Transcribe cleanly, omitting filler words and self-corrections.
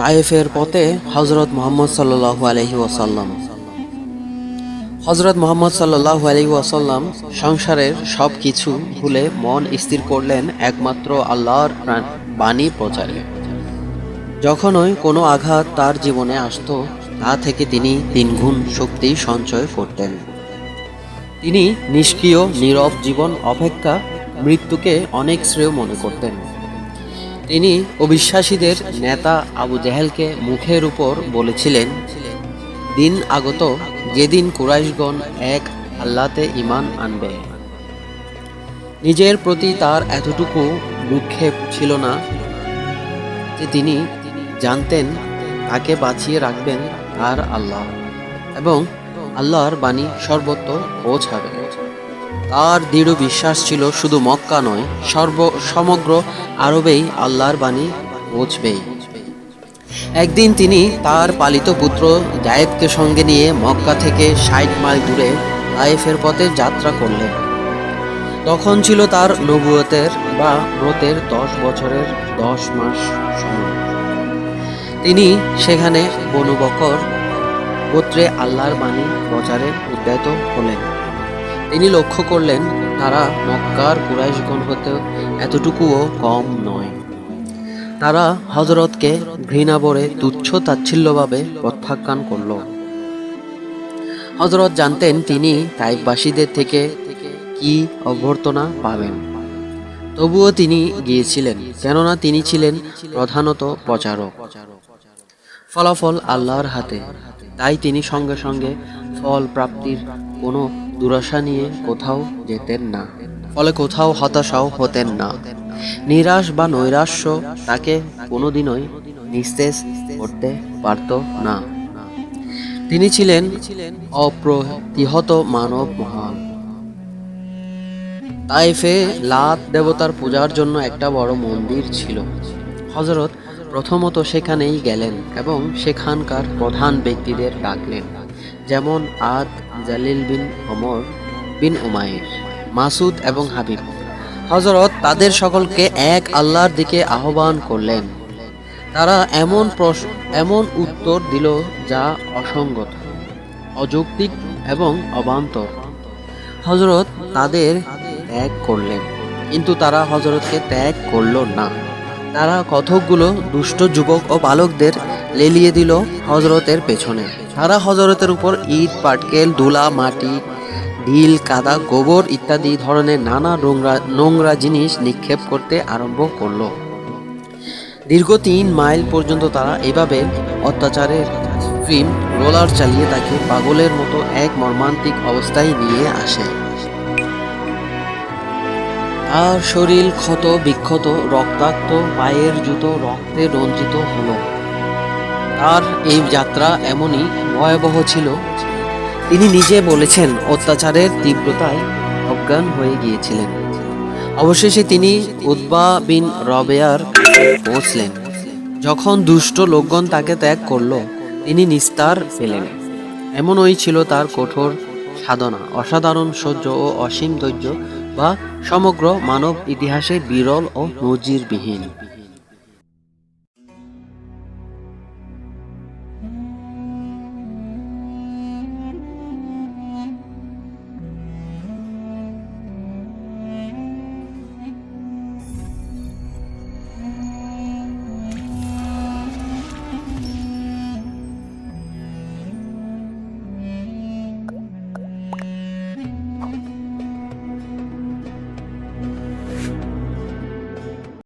তায়েফের পথে হযরত মুহাম্মদ সাল্লাল্লাহু আলাইহি ওয়াসাল্লাম। হযরত মুহাম্মদ সাল্লাল্লাহু আলাইহি ওয়াসাল্লাম সংসারের সব কিছু ভুলে মন স্থির করলেন একমাত্র আল্লাহর বাণী প্রচারে। যখনই কোনো আঘাত তার জীবনে আসতো, তা থেকে তিনি তিনগুণ শক্তি সঞ্চয় করতেন। তিনি নিষ্ক্রিয় নীরব জীবন অপেক্ষা মৃত্যুকে অনেক শ্রেয় মনে করতেন। তিনি অবিশ্বাসীদের নেতা আবু জেহেলকে মুখের উপর বলেছিলেন, দিন আগত যেদিন কুরাইশগণ এক আল্লাহতে ঈমান আনবে। নিজের প্রতি তার এতটুকু ভ্রুক্ষেপ ছিল না যে তিনি জানতেন তাকে বাঁচিয়ে রাখবেন আর আল্লাহ, এবং আল্লাহর বাণী সর্বত্র পৌঁছাবে। তার দৃঢ় বিশ্বাস ছিল শুধু মক্কা নয়, সমগ্র আরবেই আল্লাহর বাণী পৌঁছবেই। একদিন তিনি তার পালিত পুত্র জায়েদকে সঙ্গে নিয়ে মক্কা থেকে ৬০ মাইল দূরে তায়েফের পথে যাত্রা করলেন। তখন ছিল তার নবুয়তের বা ব্রতের ১০ বছরের ১০ মাস সময়। তিনি সেখানে বনু বকর গোত্রে আল্লাহর বাণী প্রচারে উদ্যত হলেন। তিনি লক্ষ্য করলেন তারা মক্কার কুরাইশগণ হতে এতটুকুও কম নয়। তারা হযরতকে ঘৃণা ভরে তুচ্ছ তাচ্ছিল্যভাবে প্রত্যাখ্যান করল। হযরত জানতেন তিনি তাইফবাসীদের থেকে কি অভ্যর্থনা পাবেন, তবুও তিনি গিয়েছিলেন, কেননা তিনি ছিলেন প্রধানত প্রচারক। ফলাফল আল্লাহর হাতে, তাই তিনি সঙ্গে সঙ্গে ফল প্রাপ্তির কোনো দুরাশা নিয়ে কোথাও যেতেন না। ফলে কোথাও হতাশাও হতেন না। নিরাশ বা নৈরাশ্য তাকে কোনোদিনই নিস্তেজ করতে পারত না। তিনি ছিলেন অপ্রতিহত মানব মহান। তায়েফে লাত দেবতার পূজার জন্য একটা বড় মন্দির ছিল। হযরত প্রথমত সেখানেই গেলেন এবং সেখানকার প্রধান ব্যক্তিদের ডাকলেন, যেমন আদ, জালিল বিন ওমর বিন উমাইর, মাসুদ এবং হাবিব। হযরত তাদের সকলকে এক আল্লাহর দিকে আহ্বান করলেন। তারা এমন উত্তর দিল যা অসঙ্গত, অযৌক্তিক এবং অবান্তর। হযরত তাদের ত্যাগ করলেন, কিন্তু তারা হযরতকে ত্যাগ করল না। তারা কতকগুলো দুষ্ট যুবক ও বালকদের লেলিয়ে দিল হযরতের পেছনে। তারা হযরতের উপর ইট, পাটকেল, ধুলা, মাটি, ঢিল, কাদা, গোবর ইত্যাদি ধরনের নানা নোংরা জিনিস নিক্ষেপ করতে আরম্ভ করল। দীর্ঘ ৩ মাইল পর্যন্ত তারা এভাবে অত্যাচারের স্ট্রিম রোলার চালিয়ে তাকে পাগলের মতো এক মর্মান্তিক অবস্থায় নিয়ে আসে। আর শরীর ক্ষত বিক্ষত, রক্তাক্ত, পায়ের জুতো রক্তে রঞ্জিত হলো। তার এই যাত্রা এমনই ভয়াবহ ছিল, তিনি নিজে বলেছেন অত্যাচারের তীব্রতায় অজ্ঞান হয়ে গিয়েছিলেন। অবশেষে তিনি উতবা বিন রবেয়ার পৌঁছলেন। যখন দুষ্ট লোকগণ তাকে ত্যাগ করল, তিনি নিস্তার পেলেন। এমনই ছিল তার কঠোর সাধনা, অসাধারণ সহ্য ও অসীম ধৈর্য, বা সমগ্র মানব ইতিহাসে বিরল ও নজিরবিহীন।